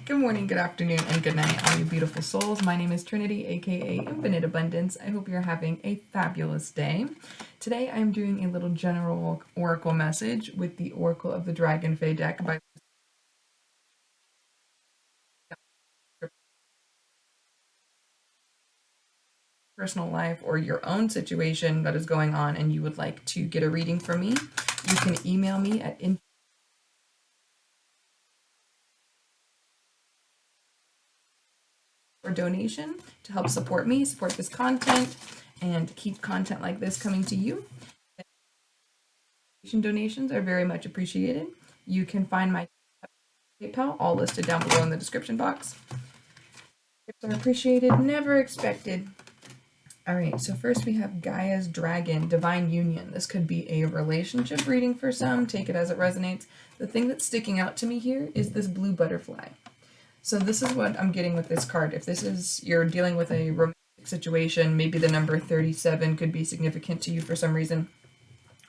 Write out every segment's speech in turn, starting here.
Good morning, good afternoon, and good night, all you beautiful souls. My name is Trinity, aka Infinite Abundance. I hope you're having a fabulous day. Today I'm doing a little general oracle message with the Oracle of the Dragonfae deck by personal life or your own situation that is going on and you would like to get a reading from me. You can email me at or donation to help support me, support this content, and keep content like this coming to you. Donations are very much appreciated. You can find my PayPal all listed down below in the description box. Tips are appreciated, never expected. All right, so first we have Gaia's Dragon, Divine Union. This could be a relationship reading for some, take it as it resonates. The thing that's sticking out to me here is this blue butterfly. So this is what I'm getting with this card. If this is, you're dealing with a romantic situation, maybe the number 37 could be significant to you for some reason.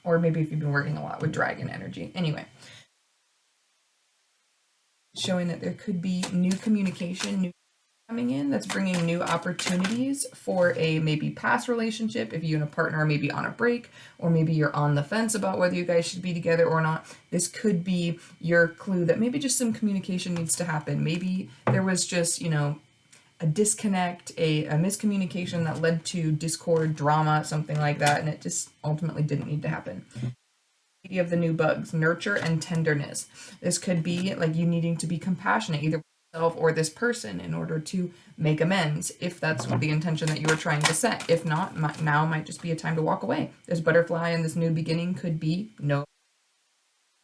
Or maybe if you've been working a lot with dragon energy. Anyway. Showing that there could be new communication, new coming in that's bringing new opportunities for a maybe past relationship. If you and a partner are maybe on a break, or maybe you're on the fence about whether you guys should be together or not, this could be your clue that maybe just some communication needs to happen. Maybe there was just, a disconnect, a miscommunication that led to discord, drama, something like that, and it just ultimately didn't need to happen. Of the new bugs, nurture and tenderness. This could be like you needing to be compassionate, either with yourself or this person, in order to make amends, if that's the intention that you were trying to set. If not, now might just be a time to walk away. This butterfly and this new beginning could be no,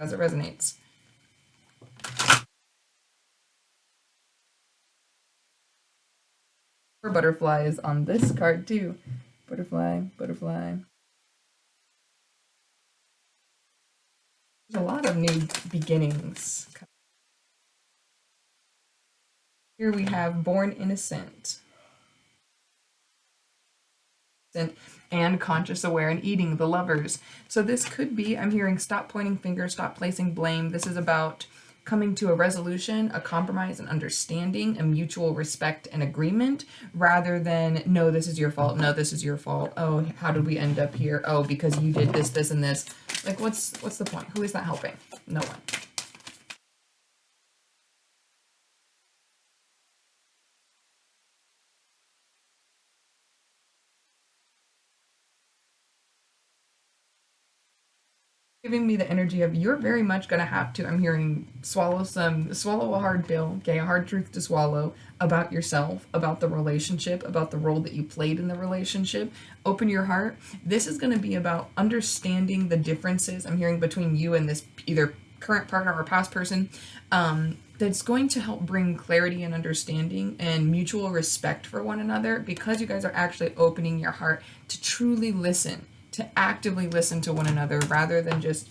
as it resonates. Butterfly is on this card too. Butterfly, butterfly. There's a lot of new beginnings. Here we have Born Innocent. And Conscious Aware and Eating, the lovers. So this could be, I'm hearing stop pointing fingers, stop placing blame. This is about coming to a resolution, a compromise, an understanding, a mutual respect and agreement, rather than, no, this is your fault, no, this is your fault, oh, how did we end up here, oh, because you did this, this, and this. Like, what's the point? Who is that helping? No one. Giving me the energy of you're very much going to have to, I'm hearing, swallow a hard pill, okay, a hard truth to swallow about yourself, about the relationship, about the role that you played in the relationship. Open your heart. This is going to be about understanding the differences, I'm hearing, between you and this either current partner or past person, that's going to help bring clarity and understanding and mutual respect for one another, because you guys are actually opening your heart to truly listen, to actively listen to one another, rather than just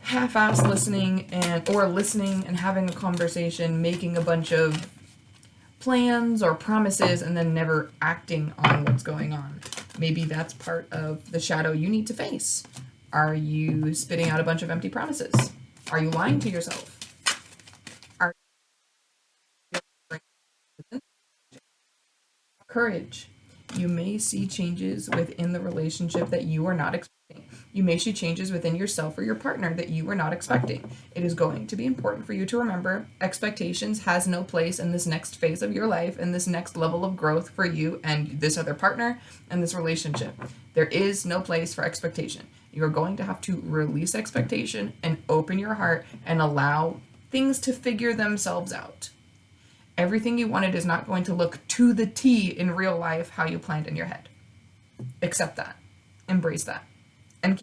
half-ass listening or listening and having a conversation, making a bunch of plans or promises and then never acting on what's going on. Maybe that's part of the shadow you need to face. Are you spitting out a bunch of empty promises? Are you lying to yourself? Are you courage? You may see changes within the relationship that you are not expecting. You may see changes within yourself or your partner that you were not expecting. It is going to be important for you to remember expectations has no place in this next phase of your life and this next level of growth for you and this other partner and this relationship. There is no place for expectation. You are going to have to release expectation and open your heart and allow things to figure themselves out. Everything you wanted is not going to look to the T in real life how you planned in your head. Accept that. Embrace that. And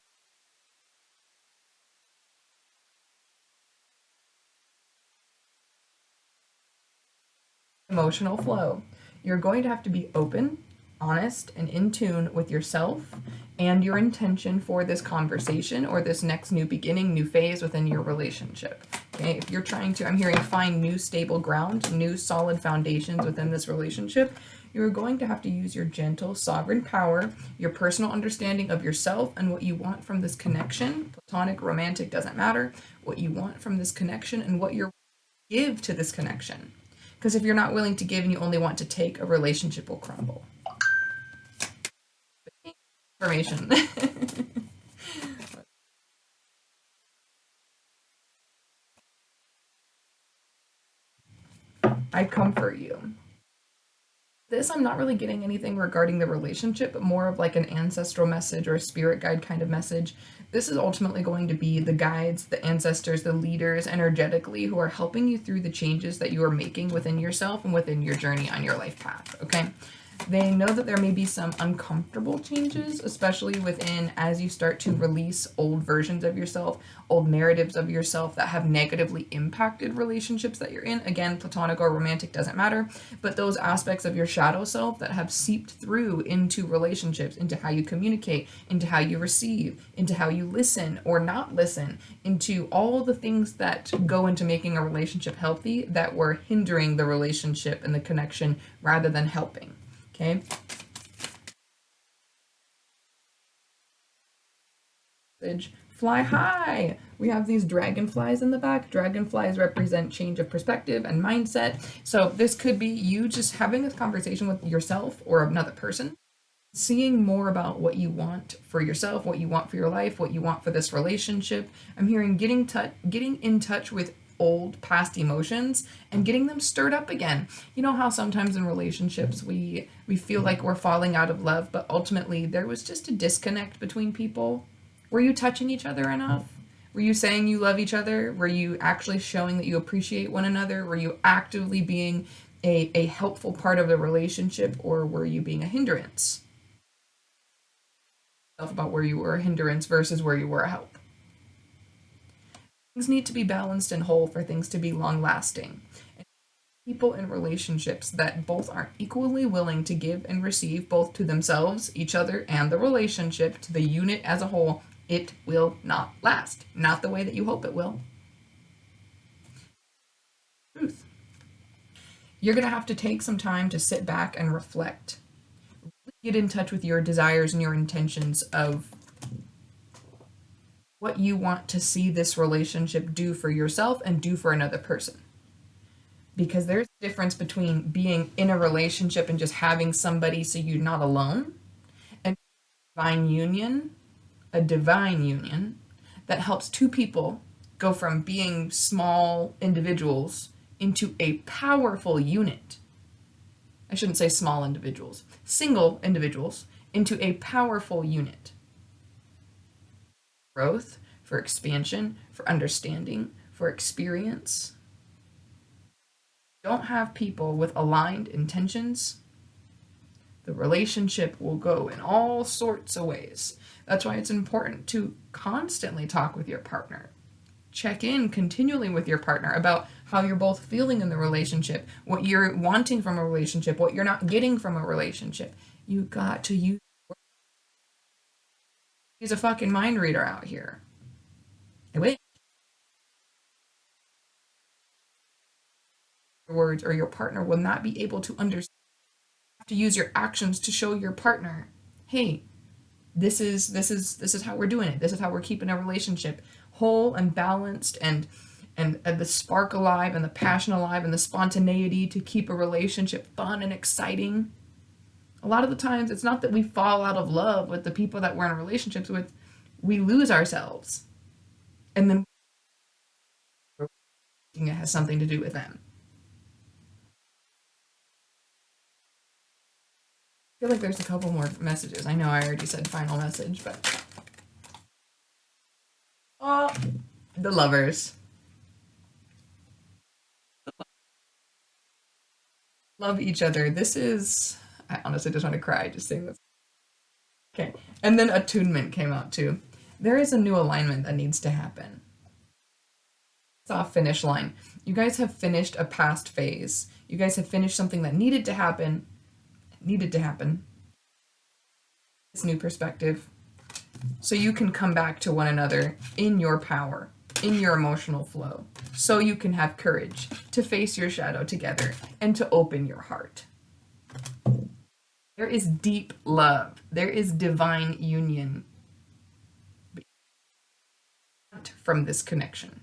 emotional flow. You're going to have to be open, honest, and in tune with yourself and your intention for this conversation or this next new beginning, new phase within your relationship. Okay, if you're trying to, I'm hearing, find new stable ground, new solid foundations within this relationship, you're going to have to use your gentle, sovereign power, your personal understanding of yourself and what you want from this connection. Platonic, romantic, doesn't matter. What you want from this connection and what you're give to this connection. Because if you're not willing to give and you only want to take, a relationship will crumble. Information. I comfort you. This, I'm not really getting anything regarding the relationship, but more of like an ancestral message or a spirit guide kind of message. This is ultimately going to be the guides, the ancestors, the leaders energetically who are helping you through the changes that you are making within yourself and within your journey on your life path, okay? They know that there may be some uncomfortable changes, especially within as you start to release old versions of yourself, old narratives of yourself that have negatively impacted relationships that you're in. Again, platonic or romantic doesn't matter, but those aspects of your shadow self that have seeped through into relationships, into how you communicate, into how you receive, into how you listen or not listen, into all the things that go into making a relationship healthy that were hindering the relationship and the connection rather than helping. Okay. Fly high. We have these dragonflies in the back. Dragonflies represent change of perspective and mindset. So this could be you just having a conversation with yourself or another person, seeing more about what you want for yourself, what you want for your life, what you want for this relationship. I'm hearing getting in touch with old past emotions and getting them stirred up again. You know how sometimes in relationships we feel like we're falling out of love, but ultimately there was just a disconnect between people. Were you touching each other enough? Were you saying you love each other? Were you actually showing that you appreciate one another? Were you actively being a helpful part of the relationship, or were you being a hindrance? About where you were a hindrance versus where you were a help. Things need to be balanced and whole for things to be long lasting. People in relationships that both aren't equally willing to give and receive, both to themselves, each other, and the relationship, to the unit as a whole, it will not last. Not the way that you hope it will. Truth. You're going to have to take some time to sit back and reflect. Get in touch with your desires and your intentions of what you want to see this relationship do for yourself and do for another person. Because there's a difference between being in a relationship and just having somebody so you're not alone, and a divine union that helps two people go from being small individuals into a powerful unit. I shouldn't say small individuals, single individuals into a powerful unit. Growth, for expansion, for understanding, for experience. Don't have people with aligned intentions, the relationship will go in all sorts of ways. That's why it's important to constantly talk with your partner. Check in continually with your partner about how you're both feeling in the relationship, what you're wanting from a relationship, what you're not getting from a relationship. You got to use He's a fucking mind reader out here. I wish. Words or your partner will not be able to understand. You have to use your actions to show your partner, hey, this is how we're doing it. This is how we're keeping a relationship whole and balanced and the spark alive and the passion alive and the spontaneity to keep a relationship fun and exciting. A lot of the times it's not that we fall out of love with the people that we're in relationships with, we lose ourselves. And then it has something to do with them. I feel like there's a couple more messages. I know I already said final message, but oh, the lovers. Love each other. This is, I honestly just want to cry just saying this. Okay. And then attunement came out too. There is a new alignment that needs to happen. It's off finish line. You guys have finished a past phase. You guys have finished something that needed to happen. This new perspective. So you can come back to one another in your power, in your emotional flow. So you can have courage to face your shadow together and to open your heart. There is deep love. There is divine union from this connection.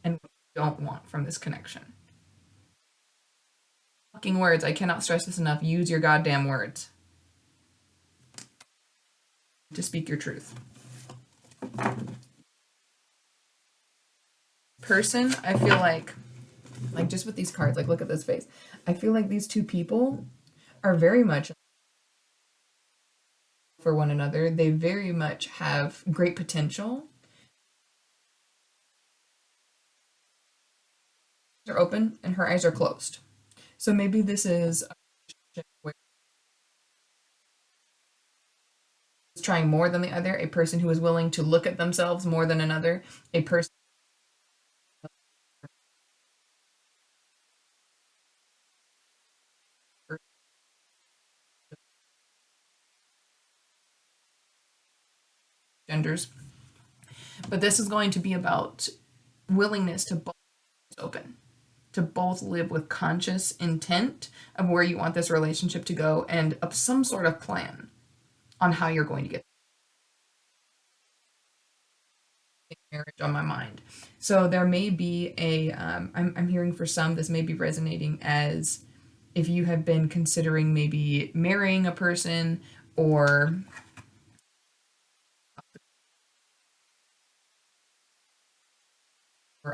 And don't want from this connection. Fucking words. I cannot stress this enough. Use your goddamn words to speak your truth. Person, I feel like just with these cards, like look at this face. I feel like these two people are very much for one another. They very much have great potential. They're open and her eyes are closed. So maybe this is where trying more than the other, a person who is willing to look at themselves more than another, a person genders. But this is going to be about willingness to both open, to both live with conscious intent of where you want this relationship to go and of some sort of plan on how you're going to get marriage on my mind. So there may be a I'm hearing for some this may be resonating as if you have been considering maybe marrying a person or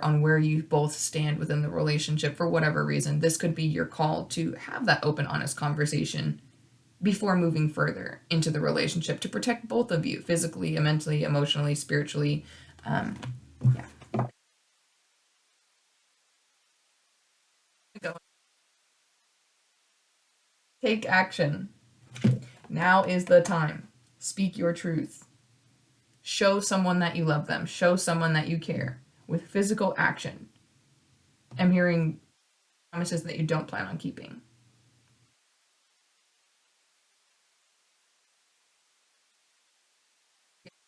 on where you both stand within the relationship for whatever reason. This could be your call to have that open, honest conversation before moving further into the relationship to protect both of you physically, mentally, emotionally, spiritually. Yeah. Go. Take action. Now is the time. Speak your truth. Show someone that you love them. Show someone that you care with physical action. I'm hearing promises that you don't plan on keeping.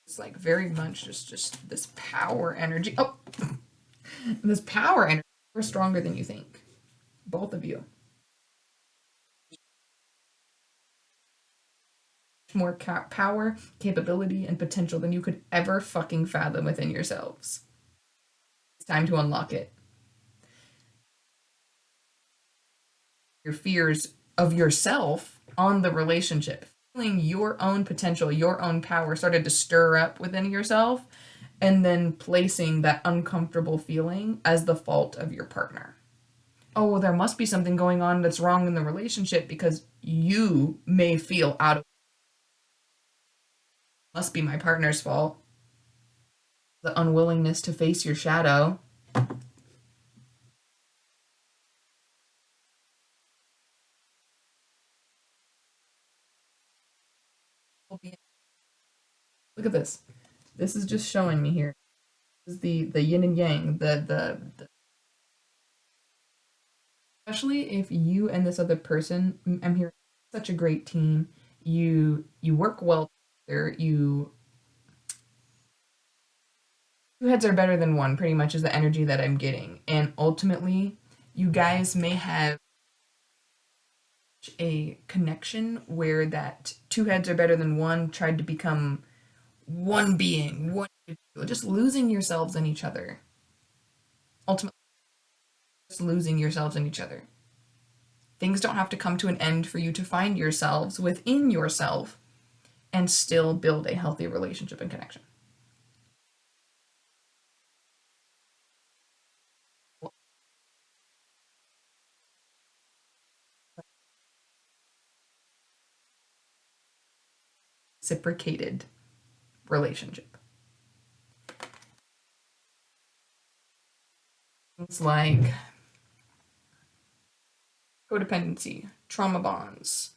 It's like very much just this power energy. Oh, this power energy. We're stronger than you think. Both of you. More power, capability, and potential than you could ever fucking fathom within yourselves. It's time to unlock it. Your fears of yourself on the relationship, feeling your own potential, your own power started to stir up within yourself, and then placing that uncomfortable feeling as the fault of your partner. Oh, well, there must be something going on that's wrong in the relationship because you may feel out of must be my partner's fault. The unwillingness to face your shadow. Look at this. This is just showing me here. This is the yin and yang, the especially if you and this other person, I'm here, such a great team. You work well together. You two heads are better than one, pretty much is the energy that I'm getting. And ultimately, you guys may have a connection where that two heads are better than one tried to become one being, one just losing yourselves in each other. Ultimately, just losing yourselves in each other. Things don't have to come to an end for you to find yourselves within yourself and still build a healthy relationship and connection. Reciprocated relationship. Things like codependency, trauma bonds,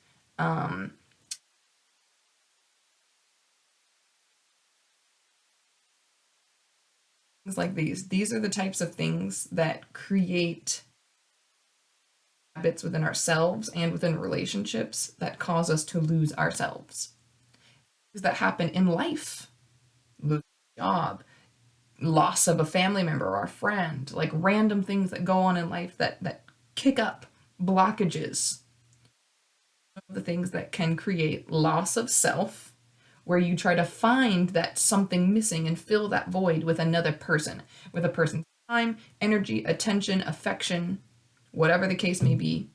things like these. These are the types of things that create habits within ourselves and within relationships that cause us to lose ourselves. Things that happen in life, lose a job, loss of a family member or a friend, like random things that go on in life that kick up blockages. The things that can create loss of self, where you try to find that something missing and fill that void with another person, with a person's time, energy, attention, affection, whatever the case may be,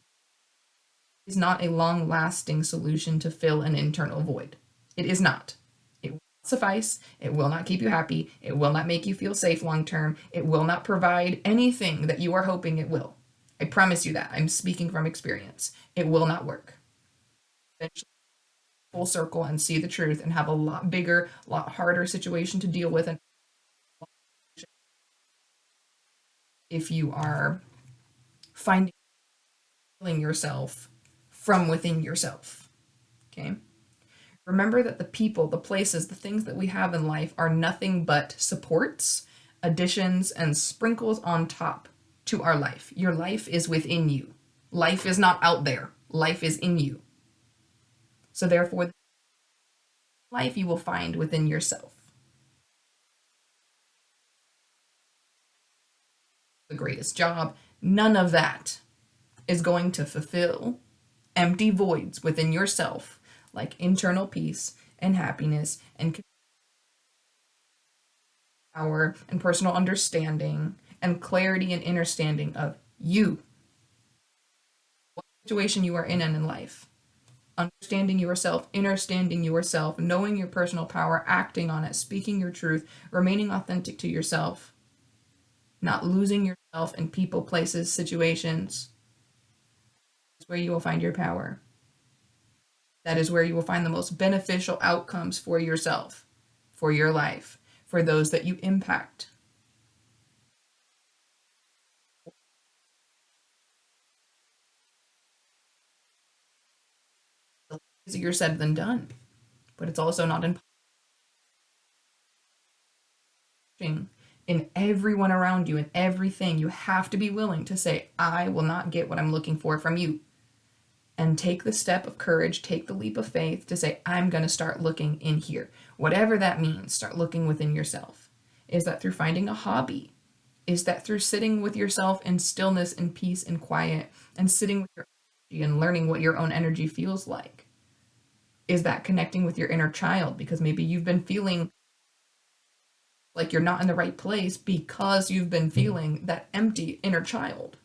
is not a long-lasting solution to fill an internal void. It is not. It will not suffice. It will not keep you happy. It will not make you feel safe long-term. It will not provide anything that you are hoping it will. I promise you that. I'm speaking from experience. It will not work. Eventually, full circle and see the truth and have a lot bigger, a lot harder situation to deal with. And if you are finding yourself from within yourself, okay? Remember that the people, the places, the things that we have in life are nothing but supports, additions, and sprinkles on top to our life. Your life is within you. Life is not out there. Life is in you. So therefore, life you will find within yourself. The greatest job, none of that is going to fulfill empty voids within yourself, like internal peace and happiness and power and personal understanding and clarity and understanding of you, what situation you are in life. Understanding yourself, understanding yourself, knowing your personal power, acting on it, speaking your truth, remaining authentic to yourself, not losing yourself in people, places, situations. That's where you will find your power. That is where you will find the most beneficial outcomes for yourself, for your life, for those that you impact. Easier said than done, but it's also not impossible. In everyone around you, in everything, you have to be willing to say, I will not get what I'm looking for from you. And take the step of courage, take the leap of faith to say, I'm going to start looking in here. Whatever that means, start looking within yourself. Is that through finding a hobby? Is that through sitting with yourself in stillness and peace and quiet and sitting with your energy and learning what your own energy feels like? Is that connecting with your inner child? Because maybe you've been feeling like you're not in the right place because you've been feeling that empty inner child.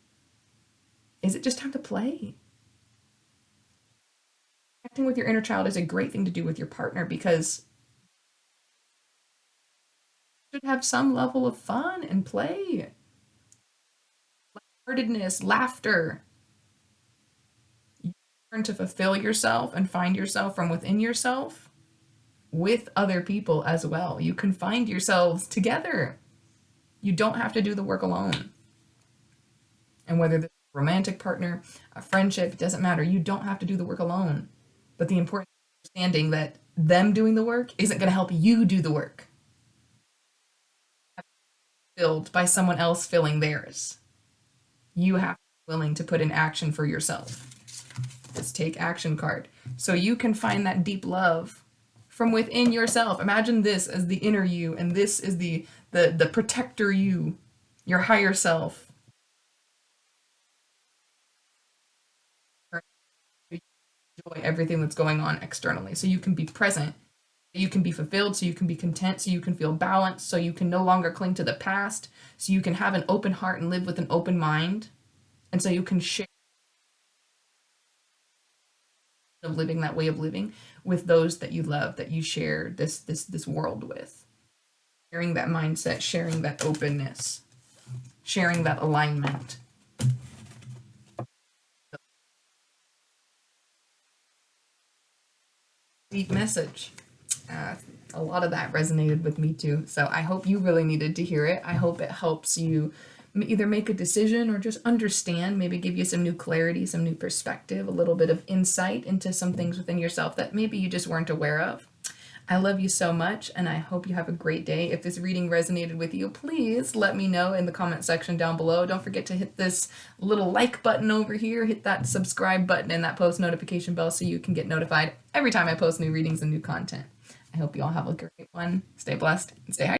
Is it just time to play? Connecting with your inner child is a great thing to do with your partner because you should have some level of fun and play. Lightheartedness, laughter. You learn to fulfill yourself and find yourself from within yourself with other people as well. You can find yourselves together. You don't have to do the work alone. And whether it's a romantic partner, a friendship, it doesn't matter. You don't have to do the work alone. But the important understanding that them doing the work isn't going to help you do the work. Filled by someone else filling theirs. You have to be willing to put in action for yourself. This take action card. So you can find that deep love from within yourself. Imagine this as the inner you, and this is the protector you, your higher self. Enjoy everything that's going on externally, so you can be present, so you can be fulfilled, so you can be content, so you can feel balanced, so you can no longer cling to the past, so you can have an open heart and live with an open mind, and so you can share of living that way of living with those that you love, that you share this world with. Sharing that mindset, sharing that openness, sharing that alignment. Deep message. A lot of that resonated with me too. So I hope you really needed to hear it. I hope it helps you either make a decision or just understand, maybe give you some new clarity, some new perspective, a little bit of insight into some things within yourself that maybe you just weren't aware of. I love you so much, and I hope you have a great day. If this reading resonated with you, please let me know in the comment section down below. Don't forget to hit this little like button over here, hit that subscribe button and that post notification bell so you can get notified every time I post new readings and new content. I hope you all have a great one. Stay blessed and stay hydrated.